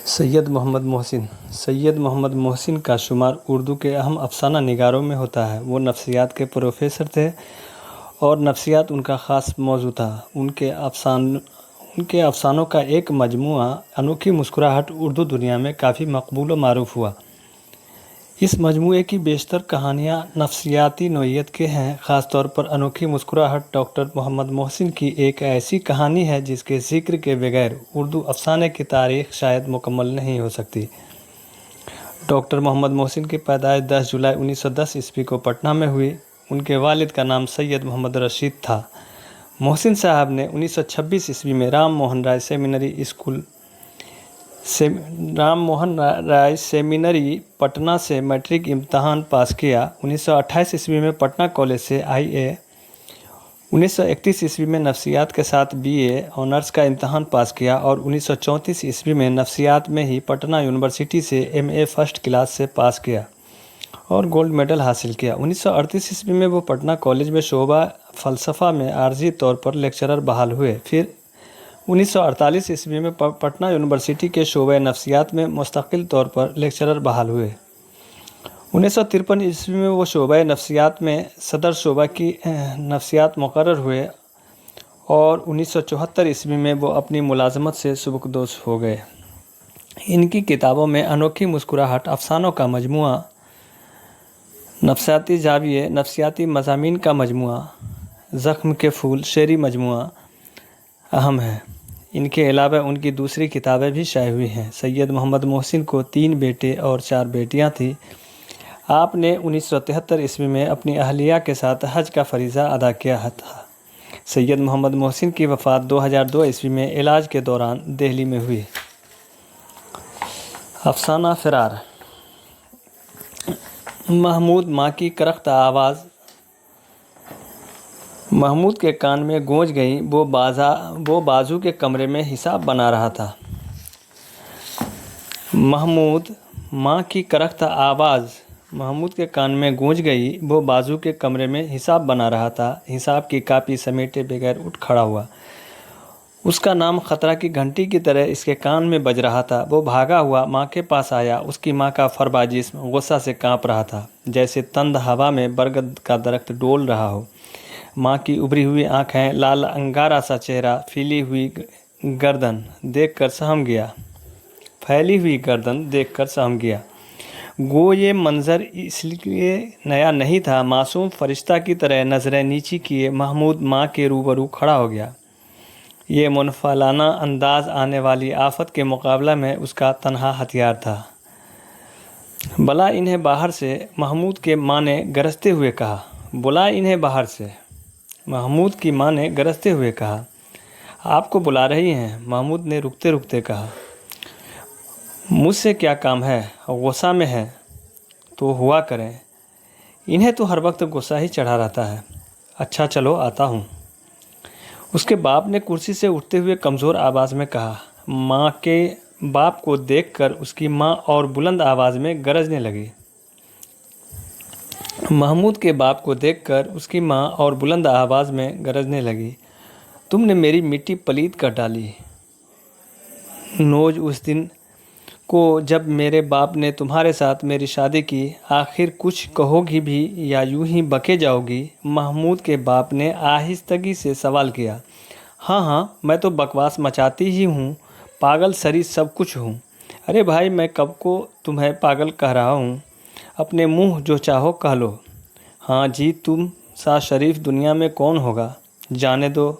سید محمد محسن کا شمار اردو کے اہم افسانہ نگاروں میں ہوتا ہے۔ وہ نفسیات کے پروفیسر تھے اور نفسیات ان کا خاص موضوع تھا۔ ان کے افسانوں کا ایک مجموعہ انوکھی مسکراہٹ اردو دنیا میں کافی مقبول و معروف ہوا۔ اس مجموعے کی بیشتر کہانیاں نفسیاتی نوعیت کے ہیں۔ خاص طور پر انوکھی مسکراہٹ ڈاکٹر محمد محسن کی ایک ایسی کہانی ہے جس کے ذکر کے بغیر اردو افسانے کی تاریخ شاید مکمل نہیں ہو سکتی۔ ڈاکٹر محمد محسن کی پیدائش 10 جولائی 1910 عیسوی کو پٹنہ میں ہوئی۔ ان کے والد کا نام سید محمد رشید تھا۔ محسن صاحب نے 1926 عیسوی میں رام موہن رائے سیمینری پٹنہ سے میٹرک امتحان پاس کیا۔ 1928 عیسوی میں پٹنہ کالج سے IA 1931 عیسوی میں نفسیات کے ساتھ BA آنرز کا امتحان پاس کیا اور 1934 عیسوی میں نفسیات میں ہی پٹنہ یونیورسٹی سے MA فرسٹ کلاس سے پاس کیا اور گولڈ میڈل حاصل کیا۔ 1938 عیسوی میں وہ پٹنہ کالج میں شعبہ فلسفہ میں عارضی طور پر لیکچرر بحال ہوئے۔ پھر 1948 عیسوی میں پٹنہ یونیورسٹی کے شعبہ نفسیات میں مستقل طور پر لیکچرر بحال ہوئے۔ 1953 عیسوی میں وہ شعبہ نفسیات میں صدر شعبہ کی نفسیات مقرر ہوئے اور 1974 عیسوی میں وہ اپنی ملازمت سے سبکدوش ہو گئے۔ ان کی کتابوں میں انوکھی مسکراہٹ، افسانوں کا مجموعہ، نفسیاتی زاویے، نفسیاتی مضامین کا مجموعہ، زخم کے پھول شعری مجموعہ اہم ہیں۔ ان کے علاوہ ان کی دوسری کتابیں بھی شائع ہوئی ہیں۔ سید محمد محسن کو 3 بیٹے اور 4 بیٹیاں تھیں۔ آپ نے 1973 عیسوی میں اپنی اہلیہ کے ساتھ حج کا فریضہ ادا کیا تھا۔ سید محمد محسن کی وفات 2002 عیسوی میں علاج کے دوران دہلی میں ہوئی۔ افسانہ فرار۔ محمود ماں کی کرختہ آواز محمود کے کان میں گونج گئی۔ وہ بازو کے کمرے میں حساب بنا رہا تھا۔ محمود ماں کی کرختہ آواز محمود کے کان میں گونج گئی۔ وہ بازو کے کمرے میں حساب بنا رہا تھا۔ حساب کی کاپی سمیٹے بغیر اٹھ کھڑا ہوا۔ اس کا نام خطرہ کی گھنٹی کی طرح اس کے کان میں بج رہا تھا۔ وہ بھاگا ہوا ماں کے پاس آیا۔ اس کی ماں کا فربا جسم غصہ سے کانپ رہا تھا، جیسے تند ہوا میں برگد کا درخت ڈول رہا ہو۔ ماں کی ابھری ہوئی آنکھیں، لال انگارہ سا چہرہ، پھیلی ہوئی گردن دیکھ کر سہم گیا۔ گو یہ منظر اس لیے نیا نہیں تھا۔ معصوم فرشتہ کی طرح نظریں نیچی کیے محمود ماں کے روبرو کھڑا ہو گیا۔ یہ منفعلانہ انداز آنے والی آفت کے مقابلہ میں اس کا تنہا ہتھیار تھا۔ بلا انہیں باہر سے، محمود کی ماں نے گرجتے ہوئے کہا۔ بلا انہیں باہر سے، محمود کی ماں نے گرجتے ہوئے کہا۔ آپ کو بلا رہی ہیں، محمود نے رکتے رکتے کہا۔ مجھ سے کیا کام ہے؟ غصہ میں ہے تو ہوا کریں، انہیں تو ہر وقت غصہ ہی چڑھا رہتا ہے۔ اچھا چلو آتا ہوں، اس کے باپ نے کرسی سے اٹھتے ہوئے کمزور آواز میں کہا۔ ماں کے باپ کو دیکھ کر اس کی ماں اور بلند آواز میں گرجنے لگی۔ محمود کے باپ کو دیکھ کر اس کی ماں اور بلند آواز میں گرجنے لگی۔ تم نے میری مٹی پلید کر ڈالی۔ نوج اس دن کو جب میرے باپ نے تمہارے ساتھ میری شادی کی، آخر کچھ کہو گی بھی یا یوں ہی بکے جاؤ گی؟ محمود کے باپ نے آہستگی سے سوال کیا۔ ہاں، میں تو بکواس مچاتی ہی ہوں، پاگل سری سب کچھ ہوں۔ ارے بھائی، میں کب کو تمہیں پاگل کہہ رہا ہوں؟ اپنے منہ جو چاہو کہہ لو۔ ہاں جی، تم سا شریف دنیا میں کون ہوگا؟ جانے دو،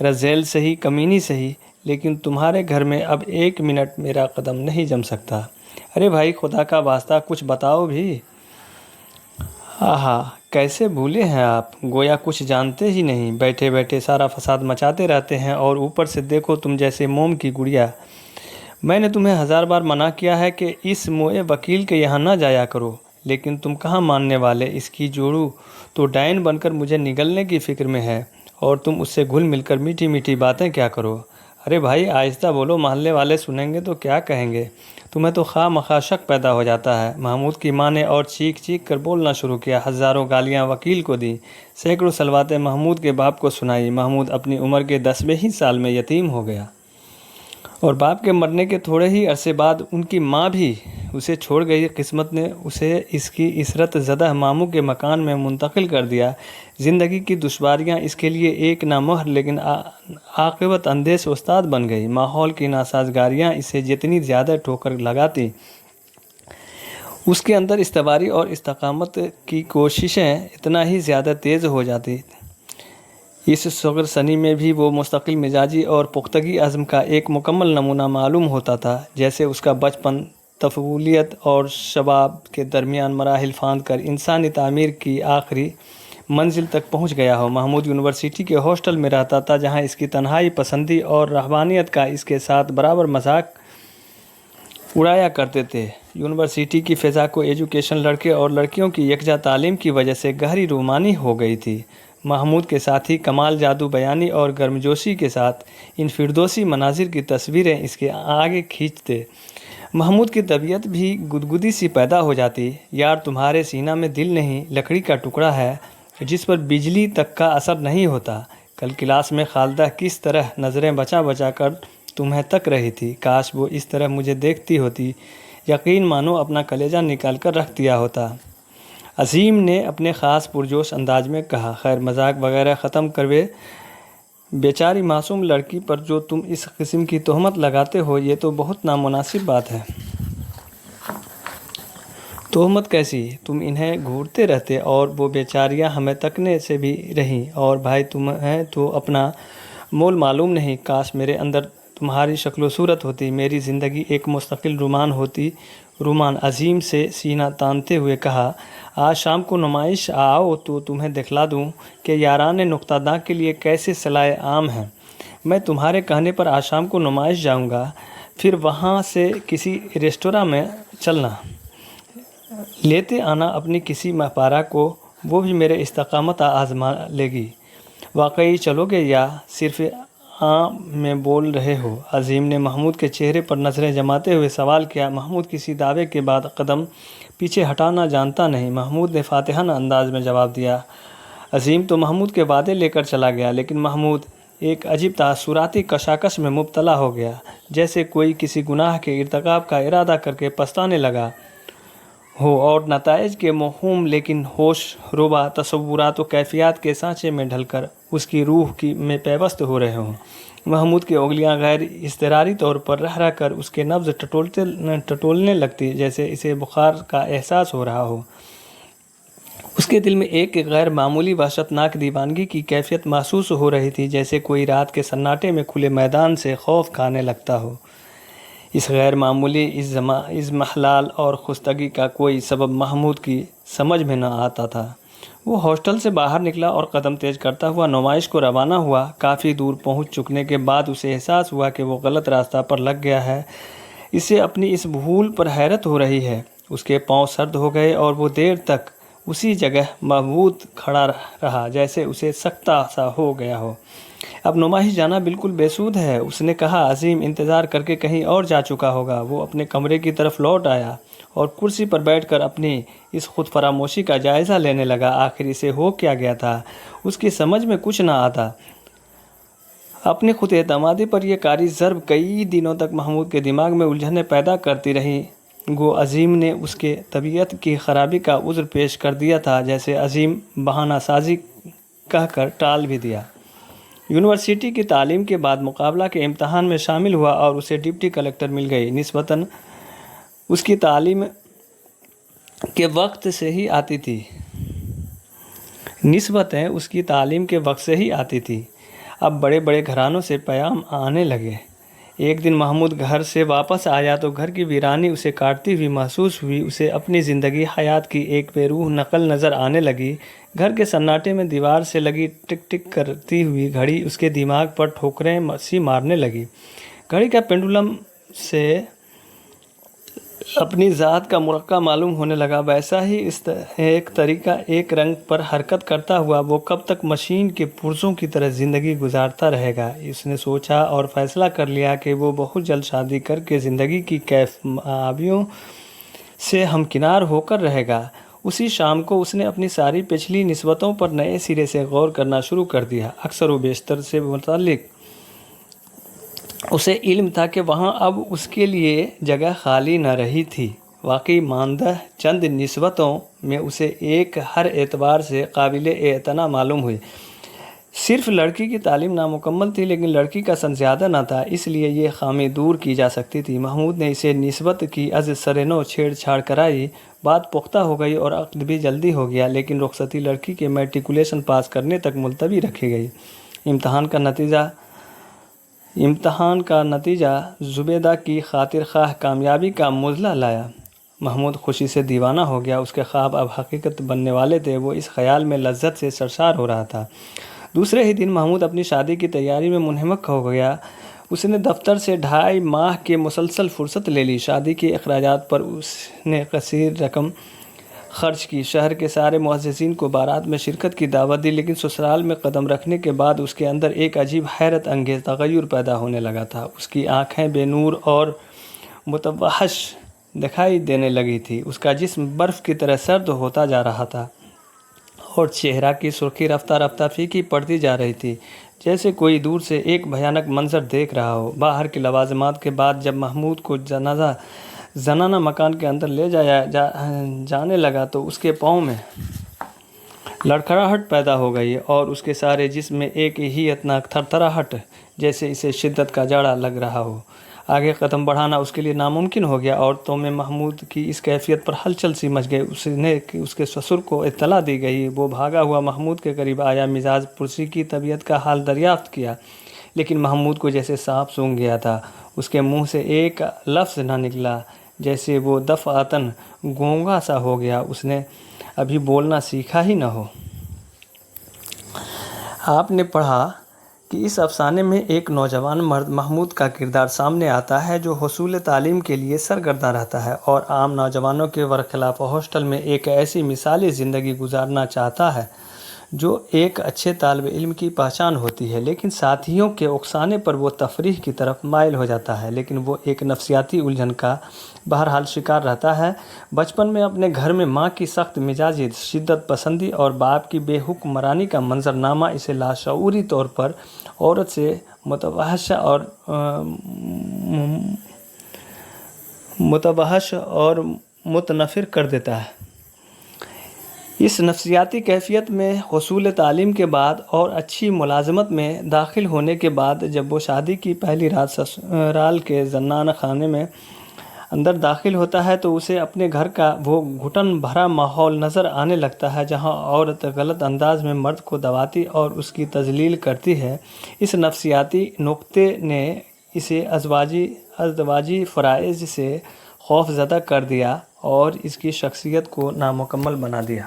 رذیل سہی کمینی سہی، لیکن تمہارے گھر میں اب 1 منٹ میرا قدم نہیں جم سکتا۔ ارے بھائی، خدا کا واسطہ کچھ بتاؤ بھی۔ آہا، کیسے بھولے ہیں آپ، گویا کچھ جانتے ہی نہیں، بیٹھے بیٹھے سارا فساد مچاتے رہتے ہیں اور اوپر سے دیکھو تم جیسے موم کی گڑیا۔ میں نے تمہیں 1000 بار منع کیا ہے کہ اس موئے وکیل کے یہاں نہ جایا کرو، لیکن تم کہاں ماننے والے۔ اس کی جوڑو تو ڈائن بن کر مجھے نگلنے کی فکر میں ہے اور تم اس سے گھل مل کر میٹھی میٹھی باتیں کیا کرو۔ ارے بھائی، آہستہ بولو، محلے والے سنیں گے تو کیا کہیں گے؟ تمہیں تو خواہ مخواہ شک پیدا ہو جاتا ہے۔ محمود کی ماں نے اور چیخ چیخ کر بولنا شروع کیا۔ ہزاروں گالیاں وکیل کو دیں، سینکڑوں سلواتیں محمود کے باپ کو سنائی۔ محمود اپنی عمر کے 10ویں ہی سال میں یتیم ہو گیا اور باپ کے مرنے کے تھوڑے ہی عرصے بعد ان کی ماں بھی اسے چھوڑ گئی۔ قسمت نے اسے اس کی عسرت زدہ ماموں کے مکان میں منتقل کر دیا۔ زندگی کی دشواریاں اس کے لیے ایک نامہر لیکن عاقبت اندیش استاد بن گئی۔ ماحول کی ناسازگاریاں اسے جتنی زیادہ ٹھوکر لگاتی، اس کے اندر استواری اور استقامت کی کوششیں اتنا ہی زیادہ تیز ہو جاتی۔ اس صغر سنی میں بھی وہ مستقل مزاجی اور پختگی عزم کا ایک مکمل نمونہ معلوم ہوتا تھا، جیسے اس کا بچپن طفولیت اور شباب کے درمیان مراحل پھاند کر انسانی تعمیر کی آخری منزل تک پہنچ گیا ہو۔ محمود یونیورسٹی کے ہاسٹل میں رہتا تھا، جہاں اس کی تنہائی پسندی اور رہبانیت کا اس کے ساتھ برابر مذاق اڑایا کرتے تھے۔ یونیورسٹی کی فضا کو ایجوکیشن لڑکے اور لڑکیوں کی یکجا تعلیم کی وجہ سے گہری رومانی ہو گئی تھی۔ محمود کے ساتھی کمال جادو بیانی اور گرمجوشی کے ساتھ ان فردوسی مناظر کی تصویریں اس کے آگے کھینچتے۔ محمود کی طبیعت بھی گدگدی سی پیدا ہو جاتی۔ یار تمہارے سینہ میں دل نہیں، لکڑی کا ٹکڑا ہے جس پر بجلی تک کا اثر نہیں ہوتا۔ کل کلاس میں خالدہ کس طرح نظریں بچا بچا کر تمہیں تک رہی تھی، کاش وہ اس طرح مجھے دیکھتی ہوتی، یقین مانو اپنا کلیجہ نکال کر رکھ دیا ہوتا۔ عظیم نے اپنے خاص پرجوش انداز میں کہا۔ خیر مذاق وغیرہ ختم کروے، بیچاری معصوم لڑکی پر جو تم اس قسم کی تہمت لگاتے ہو یہ تو بہت نامناسب بات ہے۔ تہمت کیسی؟ تم انہیں گھورتے رہتے اور وہ بیچاریاں ہمیں تکنے سے بھی رہیں۔ اور بھائی تمہیں تو اپنا مول معلوم نہیں، کاش میرے اندر تمہاری شکل و صورت ہوتی، میری زندگی ایک مستقل رومان ہوتی۔ رومان عظیم سے سینہ تانتے ہوئے کہا، آج شام کو نمائش آؤ تو تمہیں دکھلا دوں کہ یاران نقطہ داں کے لیے کیسے صلاح عام ہیں۔ میں تمہارے کہنے پر آج شام کو نمائش جاؤں گا، پھر وہاں سے کسی ریستوراں میں چلنا، لیتے آنا اپنی کسی مہپارہ کو، وہ بھی میرے استقامت آزما لے گی۔ واقعی چلو گے یا صرف عام میں بول رہے ہو؟ عظیم نے محمود کے چہرے پر نظریں جماتے ہوئے سوال کیا۔ محمود کسی دعوے کے بعد قدم پیچھے ہٹانا جانتا نہیں۔ محمود نے فاتحانہ انداز میں جواب دیا۔ عظیم تو محمود کے وعدے لے کر چلا گیا، لیکن محمود ایک عجیب تاثراتی کشاکش میں مبتلا ہو گیا، جیسے کوئی کسی گناہ کے ارتکاب کا ارادہ کر کے پچھتانے لگا ہو اور نتائج کے موہوم لیکن ہوش ربا تصورات و کیفیات کے سانچے میں ڈھل کر اس کی روح میں پیوست ہو رہے ہوں۔ محمود کی انگلیاں غیر اضطراری طور پر رہ رہ کر اس کے نبض ٹٹولنے لگتی، جیسے اسے بخار کا احساس ہو رہا ہو۔ اس کے دل میں ایک غیر معمولی وحشتناک دیوانگی کی کیفیت محسوس ہو رہی تھی، جیسے کوئی رات کے سناٹے میں کھلے میدان سے خوف کھانے لگتا ہو۔ اس غیر معمولی اضمحلال اور خستگی کا کوئی سبب محمود کی سمجھ میں نہ آتا تھا۔ وہ ہاسٹل سے باہر نکلا اور قدم تیز کرتا ہوا نمائش کو روانہ ہوا۔ کافی دور پہنچ چکنے کے بعد اسے احساس ہوا کہ وہ غلط راستہ پر لگ گیا ہے۔ اسے اپنی اس بھول پر حیرت ہو رہی ہے۔ اس کے پاؤں سرد ہو گئے اور وہ دیر تک اسی جگہ مبہوت کھڑا رہا، جیسے اسے سکتہ سا ہو گیا ہو۔ اب نمائش جانا بالکل بے سود ہے، اس نے کہا۔ عظیم انتظار کر کے کہیں اور جا چکا ہوگا۔ وہ اپنے کمرے کی طرف لوٹ آیا اور کرسی پر بیٹھ کر اپنی اس خود فراموشی کا جائزہ لینے لگا۔ آخر اسے ہو کیا گیا تھا؟ اس کی سمجھ میں کچھ نہ آتا۔ اپنی خود اعتمادی پر یہ کاری ضرب کئی دنوں تک محمود کے دماغ میں الجھنیں پیدا کرتی رہی۔ گو عظیم نے اس کے طبیعت کی خرابی کا عذر پیش کر دیا تھا، جیسے عظیم بہانہ سازی کہہ کر ٹال بھی دیا۔ یونیورسٹی کی تعلیم کے بعد مقابلہ کے امتحان میں شامل ہوا اور اسے ڈپٹی کلکٹر مل گئی۔ نسبتاً اس کی تعلیم کے وقت سے ہی آتی تھی۔ اب بڑے بڑے گھرانوں سے پیام آنے لگے۔ ایک دن محمود گھر سے واپس آیا تو گھر کی ویرانی اسے کاٹتی ہوئی محسوس ہوئی۔ اسے اپنی زندگی حیات کی ایک بے روح نقل نظر آنے لگی۔ گھر کے سناٹے میں دیوار سے لگی ٹک ٹک کرتی ہوئی گھڑی اس کے دماغ پر ٹھوکریں سی مارنے لگی۔ گھڑی کا پینڈولم سے اپنی ذات کا مرقع معلوم ہونے لگا۔ ویسا ہی ایک طریقہ ایک رنگ پر حرکت کرتا ہوا وہ کب تک مشین کے پرزوں کی طرح زندگی گزارتا رہے گا؟ اس نے سوچا اور فیصلہ کر لیا کہ وہ بہت جلد شادی کر کے زندگی کی کیف آبیوں سے ہمکنار ہو کر رہے گا۔ اسی شام کو اس نے اپنی ساری پچھلی نسبتوں پر نئے سرے سے غور کرنا شروع کر دیا۔ اکثر و بیشتر سے متعلق اسے علم تھا کہ وہاں اب اس کے لیے جگہ خالی نہ رہی تھی۔ واقعی ماندہ چند نسبتوں میں اسے ایک ہر اعتبار سے قابل اعتنا معلوم ہوئی۔ صرف لڑکی کی تعلیم نامکمل تھی، لیکن لڑکی کا سن زیادہ نہ تھا، اس لیے یہ خامی دور کی جا سکتی تھی۔ محمود نے اسے نسبت کی از سرنو چھیڑ چھاڑ کرائی، بات پختہ ہو گئی اور عقد بھی جلدی ہو گیا، لیکن رخصتی لڑکی کے میٹریکولیشن پاس کرنے تک ملتوی رکھی گئی۔ امتحان کا نتیجہ زبیدہ کی خاطر خواہ کامیابی کا معجزہ لایا۔ محمود خوشی سے دیوانہ ہو گیا، اس کے خواب اب حقیقت بننے والے تھے، وہ اس خیال میں لذت سے سرشار ہو رہا تھا۔ دوسرے ہی دن محمود اپنی شادی کی تیاری میں منہمک ہو گیا۔ اس نے دفتر سے 2.5 ماہ کی مسلسل فرصت لے لی۔ شادی کے اخراجات پر اس نے کثیر رقم خرچ کی، شہر کے سارے معززین کو بارات میں شرکت کی دعوت دی، لیکن سسرال میں قدم رکھنے کے بعد اس کے اندر ایک عجیب حیرت انگیز تغیر پیدا ہونے لگا تھا۔ اس کی آنکھیں بے نور اور متوحش دکھائی دینے لگی تھی، اس کا جسم برف کی طرح سرد ہوتا جا رہا تھا اور چہرہ کی سرخی رفتہ رفتہ پھیکی پڑتی جا رہی تھی، جیسے کوئی دور سے ایک بھیانک منظر دیکھ رہا ہو۔ باہر کے لوازمات کے بعد جب محمود کو زنانہ مکان کے اندر لے جایا جانے لگا تو اس کے پاؤں میں لڑکھڑاہٹ پیدا ہو گئی اور اس کے سارے جسم میں ایک ہیئتناک تھرتھراہٹ، جیسے اسے شدت کا جاڑا لگ رہا ہو۔ آگے قدم بڑھانا اس کے لیے ناممکن ہو گیا۔ عورتوں میں محمود کی اس کیفیت پر ہلچل سی مچ گئی۔ اس کے سسر کو اطلاع دی گئی، وہ بھاگا ہوا محمود کے قریب آیا، مزاج پرسی کی طبیعت کا حال دریافت کیا، لیکن محمود کو جیسے سانپ سونگھ گیا تھا۔ اس کے منہ سے ایک لفظ نہ نکلا، جیسے وہ دفعتاً گونگا سا ہو گیا، اس نے ابھی بولنا سیکھا ہی نہ ہو۔ آپ نے پڑھا کہ اس افسانے میں ایک نوجوان مرد محمود کا کردار سامنے آتا ہے جو حصول تعلیم کے لیے سرگرداں رہتا ہے اور عام نوجوانوں کے برخلاف ہاسٹل میں ایک ایسی مثالی زندگی گزارنا چاہتا ہے جو ایک اچھے طالب علم کی پہچان ہوتی ہے، لیکن ساتھیوں کے اکسانے پر وہ تفریح کی طرف مائل ہو جاتا ہے، لیکن وہ ایک نفسیاتی الجھن کا بہرحال شکار رہتا ہے۔ بچپن میں اپنے گھر میں ماں کی سخت مزاجی، شدت پسندی اور باپ کی بے حکمرانی کا منظرنامہ اسے لاشعوری طور پر عورت سے متوحش اور متنفر کر دیتا ہے۔ اس نفسیاتی کیفیت میں حصول تعلیم کے بعد اور اچھی ملازمت میں داخل ہونے کے بعد جب وہ شادی کی پہلی رات سسرال کے زنانہ خانے میں اندر داخل ہوتا ہے تو اسے اپنے گھر کا وہ گھٹن بھرا ماحول نظر آنے لگتا ہے جہاں عورت غلط انداز میں مرد کو دباتی اور اس کی تذلیل کرتی ہے۔ اس نفسیاتی نکتے نے اسے ازدواجی فرائض سے خوف زدہ کر دیا اور اس کی شخصیت کو نامکمل بنا دیا۔